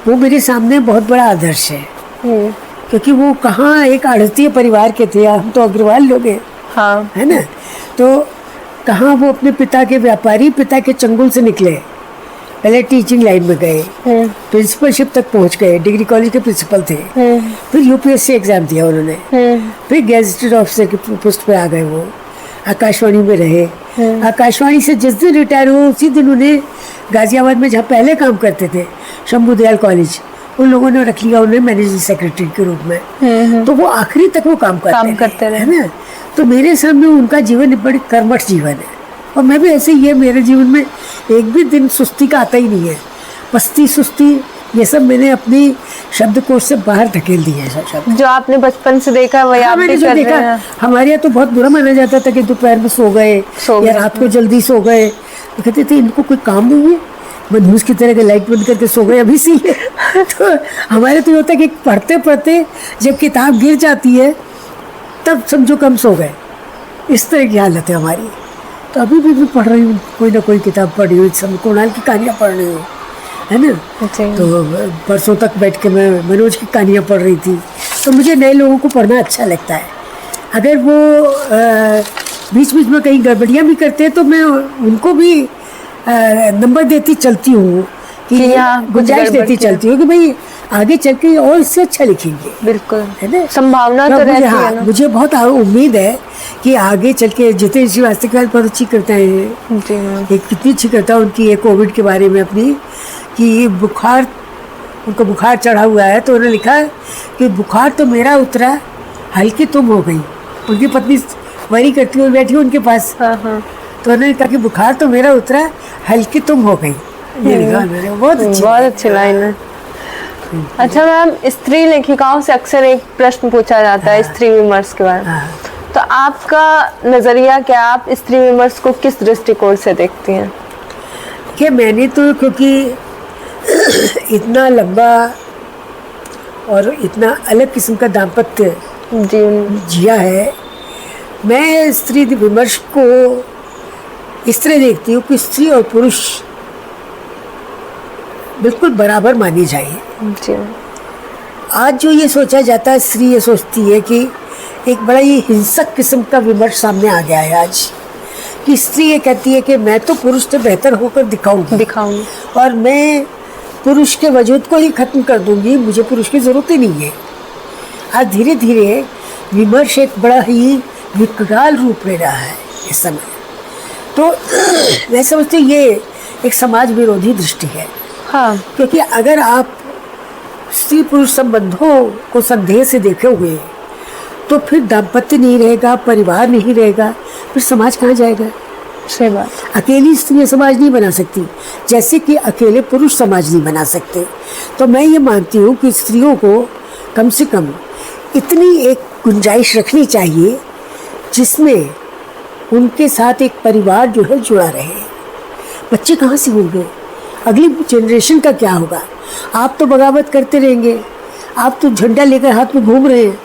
वो मेरे सामने बहुत बड़ा आदर्श है। क्योंकि वो कहाँ एक आढ़तीय परिवार के थे, हम तो अग्रवाल लोग हैं। हाँ। है ना। तो कहाँ वो अपने पिता के व्यापारी पिता के चंगुल से निकले, पहले टीचिंग लाइन में गए, प्रिंसिपलशिप तक पहुंच गए, डिग्री कॉलेज के प्रिंसिपल थे, फिर यूपीएससी एग्जाम दिया उन्होंने, फिर गैजेटेड ऑफिसर की पोस्ट पे आ गए। वो आकाशवाणी में रहे, आकाशवाणी से जिस दिन रिटायर हुए उसी दिन उन्हें गाजियाबाद में जहाँ पहले काम करते थे शंभू दयाल कॉलेज, उन लोगों ने रख लिया उन्हें मैनेजिंग सेक्रेटरी के रूप में। तो वो आखिरी तक वो काम करते रहे, है ना। तो मेरे सामने उनका जीवन बड़ी कर्मठ जीवन है, और मैं भी ऐसे ही है। मेरे जीवन में एक भी दिन सुस्ती का आता ही नहीं है। पस्ती सुस्ती ये सब मैंने अपनी शब्दकोश से बाहर धकेल दिए हैं शब्द। जो आपने बचपन से देखा वही आप भी कर रहे हैं। हमारे यहाँ तो बहुत बुरा माना जाता था कि दोपहर में सो गए या रात को जल्दी सो गए, तो कहते थे इनको कोई काम नहीं है, मनहूस की तरह के लाइट बंद करके सो गए अभी सी है। तो हमारे तो ये होता है कि पढ़ते पढ़ते जब किताब गिर जाती है तब समझो कम सो गए, इस तरह की हालत है हमारी। तो अभी भी मैं पढ़ रही हूँ, कोई ना कोई किताब पढ़ी हुई, सब कुणाल की कहानियाँ पढ़ रही हूँ, है ना। तो परसों तक बैठ के मैं मनोज की कहानियाँ पढ़ रही थी। तो मुझे नए लोगों को पढ़ना अच्छा लगता है। अगर वो बीच बीच में कहीं गड़बड़ियाँ भी करते हैं तो मैं उनको भी नंबर देती चलती हूँ कि यहाँ कुछ गुंजाइश गड़बड़ देती किया। चलती हूँ कि भाई आगे चल के और इससे अच्छा लिखेंगे, बिल्कुल है ना। संभावना तो मुझे, रहती हाँ, है ना। मुझे बहुत उम्मीद है कि आगे चल के जितेंद्र श्रीवास्तव की बात बहुत अच्छी करते हैं, जी मैम। ये कितनी अच्छी करता है उनकी ये कोविड के बारे में अपनी, कि बुखार, उनको बुखार चढ़ा हुआ है तो उन्होंने लिखा कि बुखार तो मेरा उतरा, हल्की तुम हो गई। उनकी पत्नी वरी करती हुई बैठी उनके पास, हाँ हाँ। तो उन्होंने कहा कि बुखार तो मेरा उतरा, हल्की तुम हो गई। ये लिखा उन्होंने, बहुत अच्छी लाइन है। अच्छा मैम, स्त्री लेखिकाओं से अक्सर एक प्रश्न पूछा जाता है स्त्री विमर्श के बारे में, हाँ। तो आपका नजरिया क्या, आप स्त्री विमर्श को किस दृष्टिकोण से देखती हैं? कि मैंने तो क्योंकि इतना लंबा और इतना अलग किस्म का दाम्पत्य जी जिया है, मैं स्त्री विमर्श को इस तरह देखती हूँ कि स्त्री और पुरुष बिल्कुल बराबर मानी जाए। जी। आज जो ये सोचा जाता है, स्त्री ये सोचती है कि एक बड़ा ही हिंसक किस्म का विमर्श सामने आ गया है आज, कि स्त्री ये कहती है कि मैं तो पुरुष से बेहतर होकर दिखाऊंगी और मैं पुरुष के वजूद को ही खत्म कर दूंगी, मुझे पुरुष की ज़रूरत ही नहीं है। आज धीरे धीरे विमर्श एक बड़ा ही विकराल रूप ले रहा है इस समय। तो मैं समझती हूँ ये एक समाज विरोधी दृष्टि है। हाँ। क्योंकि अगर आप स्त्री पुरुष संबंधों को संदेह से देखे हुए तो फिर दाम्पत्य नहीं रहेगा, परिवार नहीं रहेगा, फिर समाज कहाँ जाएगा? सही बात। अकेली स्त्री समाज नहीं बना सकती, जैसे कि अकेले पुरुष समाज नहीं बना सकते। तो मैं ये मानती हूँ कि स्त्रियों को कम से कम इतनी एक गुंजाइश रखनी चाहिए जिसमें उनके साथ एक परिवार जो है जुड़ा रहे। बच्चे कहाँ से होंगे? अगली जनरेशन का क्या होगा? आप तो बगावत करते रहेंगे, आप तो झंडा लेकर हाथ में घूम रहे हैं,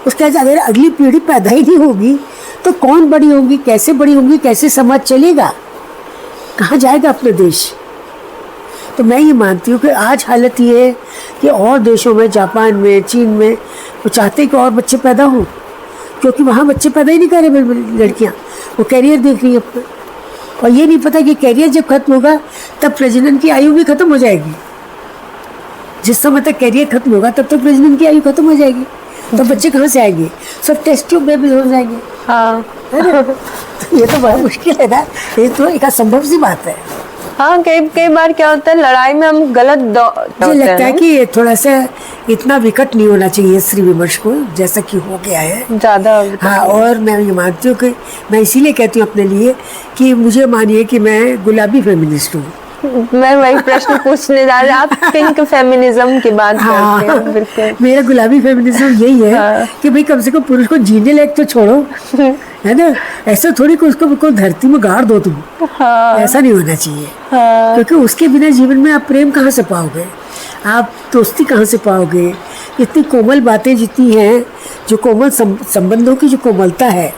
उसके बाद अगर अगली पीढ़ी पैदा ही नहीं होगी तो कौन बड़ी होगी, कैसे बड़ी होंगी, कैसे समाज चलेगा, कहाँ जाएगा अपना देश? तो मैं ये मानती हूँ कि आज हालत ये है कि और देशों में, जापान में, चीन में, वो चाहते हैं कि और बच्चे पैदा हों, क्योंकि वहाँ बच्चे पैदा ही नहीं कर रहे लड़कियाँ, वो कैरियर देख रही है अपना। और ये नहीं पता कि कैरियर जब खत्म होगा तब प्रजनन की आयु भी खत्म हो जाएगी। जिस समय तक कैरियर खत्म होगा तब तक प्रजनन की आयु खत्म हो जाएगी, तो बच्चे कहाँ से आएंगे? सब टेस्ट ट्यूब बेबी हो जाएंगे। हाँ। है ना? तो ये तो बड़ा मुश्किल है ना, ये तो एक असंभव सी बात है। हाँ, कई बार क्या होता है, लड़ाई में हम गलत मुझे लगता है कि ये थोड़ा सा इतना विकट नहीं होना चाहिए स्त्री विमर्श को, जैसा कि हो गया है ज़्यादा। हाँ, और मैं ये मानती हूँ कि मैं इसीलिए कहती हूँ अपने लिए कि मुझे मानिए कि मैं गुलाबी फेमिनिस्ट हूँ। मैं वही प्रश्न पूछने जा रही, आप पिंक फेमिनिज्म की बात करते हैं। बिल्कुल, मेरा गुलाबी फेमिनिज्म यही है। हाँ। कि भाई कम से कम पुरुष को जीने लायक तो छोड़ो, है ना। ऐसा थोड़ी कि उसको बिल्कुल धरती में गाड़ दो तुम। हाँ। ऐसा नहीं होना चाहिए। हाँ। क्योंकि उसके बिना जीवन में आप प्रेम कहाँ से पाओगे, आप दोस्ती कहाँ से पाओगे? इतनी कोमल बातें जितनी हैं, जो कोमल संबंधों की जो कोमलता है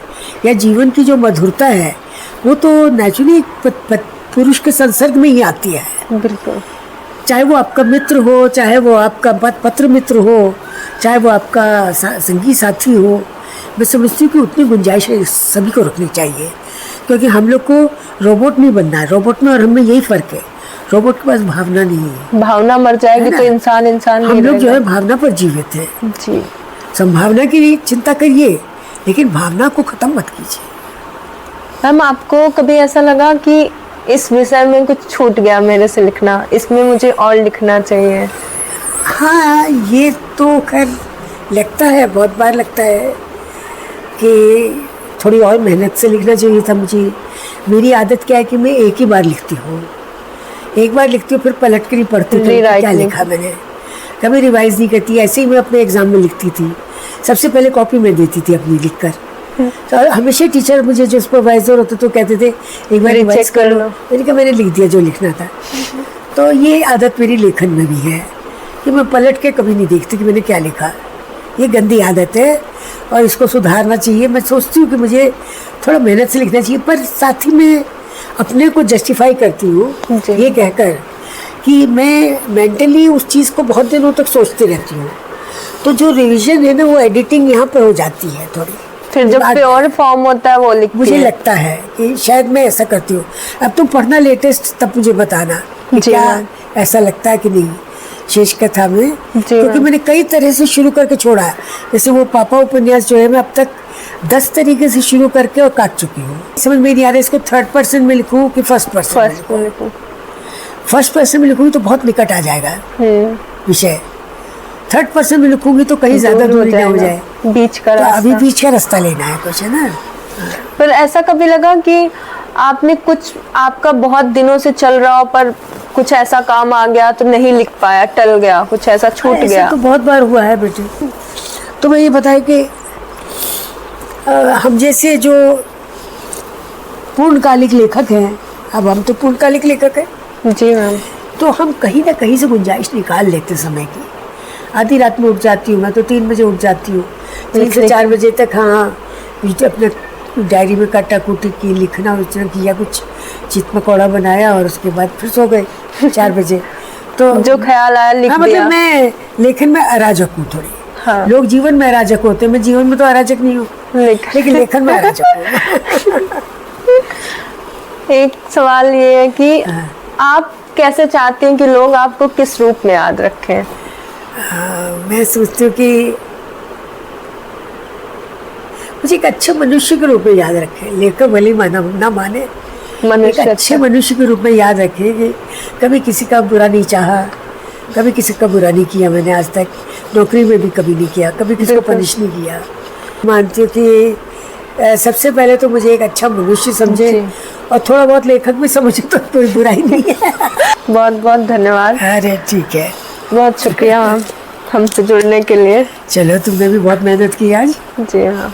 या जीवन की जो मधुरता है, वो तो नेचुरली पुरुष के संसर्ग में ही आती है। बिल्कुल। चाहे वो आपका मित्र हो, चाहे वो आपका पत्र मित्र हो, चाहे वो आपका संगी साथी हो, मैं समझती हूँ कि उतनी गुंजाइश सभी को रखनी चाहिए। क्योंकि हम लोग को रोबोट नहीं बनना है। रोबोट में और हम में यही फ़र्क है, रोबोट के पास भावना नहीं है। भावना मर जाएगी तो इंसान नहीं हम लोग जो है भावना पर जीवित है। जी। संभावना की चिंता करिए, लेकिन भावना को ख़त्म मत कीजिए। मैम, आपको कभी ऐसा लगा कि इस विषय में कुछ छूट गया मेरे से लिखना, इसमें मुझे और लिखना चाहिए? हाँ, ये तो खैर लगता है, बहुत बार लगता है कि थोड़ी और मेहनत से लिखना चाहिए था मुझे। मेरी आदत क्या है कि मैं एक ही बार लिखती हूँ, एक बार लिखती हूँ, फिर पलट कर ही पढ़ती हूँ क्या लिखा मैंने, कभी रिवाइज नहीं करती। ऐसे ही मैं अपने एग्ज़ाम में लिखती थी, सबसे पहले कॉपी में देती थी अपनी लिखकर। तो हमेशा टीचर मुझे जो सुपरवाइजर होते तो कहते थे एक बार रिवाइज कर लो। मैंने कहा मैंने लिख दिया जो लिखना था। तो ये आदत मेरी लेखन में भी है कि मैं पलट के कभी नहीं देखती कि मैंने क्या लिखा। ये गंदी आदत है और इसको सुधारना चाहिए। मैं सोचती हूँ कि मुझे थोड़ा मेहनत से लिखना चाहिए, पर साथ ही मैं अपने को जस्टिफाई करती हूँ ये कहकर कि मैं मेंटली उस चीज़ को बहुत दिनों तक सोचती रहती हूँ। तो जो रिवीजन है ना, वो एडिटिंग यहाँ पर हो जाती है थोड़ी। फिर जब दिमाग- प्योर फॉर्म होता है वो लिखती मुझे है। लगता है कि शायद मैं ऐसा करती हूँ। अब तुम पढ़ना लेटेस्ट तब मुझे बताना कि जी क्या मैम। ऐसा लगता है कि नहीं शेष कथा में, क्योंकि मैम। मैंने कई तरह से शुरू करके छोड़ा है। जैसे वो पापा उपन्यास जो है मैं अब तक 10 तरीके से शुरू करके और काट चुकी हूँ। समझ में नहीं आ रहा है इसको थर्ड पर्सन में लिखूँ कि फर्स्ट पर्सन। फर्स्ट में लिखूं। फर्स्ट पर्सन में लिखूँगी तो बहुत निकट आ जाएगा विषय। थर्ड पर्सन में लिखूंगी तो कहीं ज्यादा दूर हो दूरी ना हो जाएगा, जाए। बीच का तो अभी रास्ता। बीच का रास्ता लेना है कुछ, है ना। पर ऐसा कभी लगा कि आपने कुछ आपका बहुत दिनों से चल रहा हो पर कुछ ऐसा काम आ गया तो नहीं लिख पाया, टल गया, कुछ ऐसा छूट ऐसा गया? तो बहुत बार हुआ है बेटे। तो मैं ये बताया कि हम जैसे जो पूर्णकालिक लेखक हैं, अब हम तो पूर्णकालिक लेखक हैं, जी मैम। तो हम कहीं ना कहीं से गुंजाइश निकाल लेते समय की। आधी रात में उठ जाती हूँ मैं, तो 3 बजे उठ जाती हूँ, 3 से 4 बजे तक। हाँ, अपने डायरी में काटा कूटी की, लिखना उचना किया, कुछ चित मकौड़ा बनाया और उसके बाद फिर सो गए 4 बजे। तो जो ख्याल आया लिख हाँ, दिया। मतलब मैं लेखन में अराजक हूँ थोड़ी। हाँ। लोग जीवन में अराजक होते हैं, मैं जीवन में तो अराजक नहीं हूँ, लेकिन लेखन में अराजक हूँ। एक सवाल ये है कि हाँ। आप कैसे चाहते हैं कि लोग आपको किस रूप में याद रखें? मैं सोचती हूँ कि मुझे एक अच्छे मनुष्य के रूप में याद रखें। लेखक भले माना ना माने, एक मनुष्य अच्छे मनुष्य के रूप में याद रखें कि कभी किसी का बुरा नहीं चाहा, कभी किसी का बुरा नहीं किया मैंने आज तक। नौकरी में भी कभी नहीं किया, कभी किसी को बिल्कुल। पनिश नहीं किया। मानती हूँ कि सबसे पहले तो मुझे एक अच्छा मनुष्य समझे, जी। और थोड़ा बहुत लेखक भी समझे तो कोई बुराई नहीं है। बहुत बहुत धन्यवाद, अरे ठीक है, बहुत शुक्रिया मैम हमसे जुड़ने के लिए। चलो तुमने भी बहुत मेहनत की आज। जी हाँ।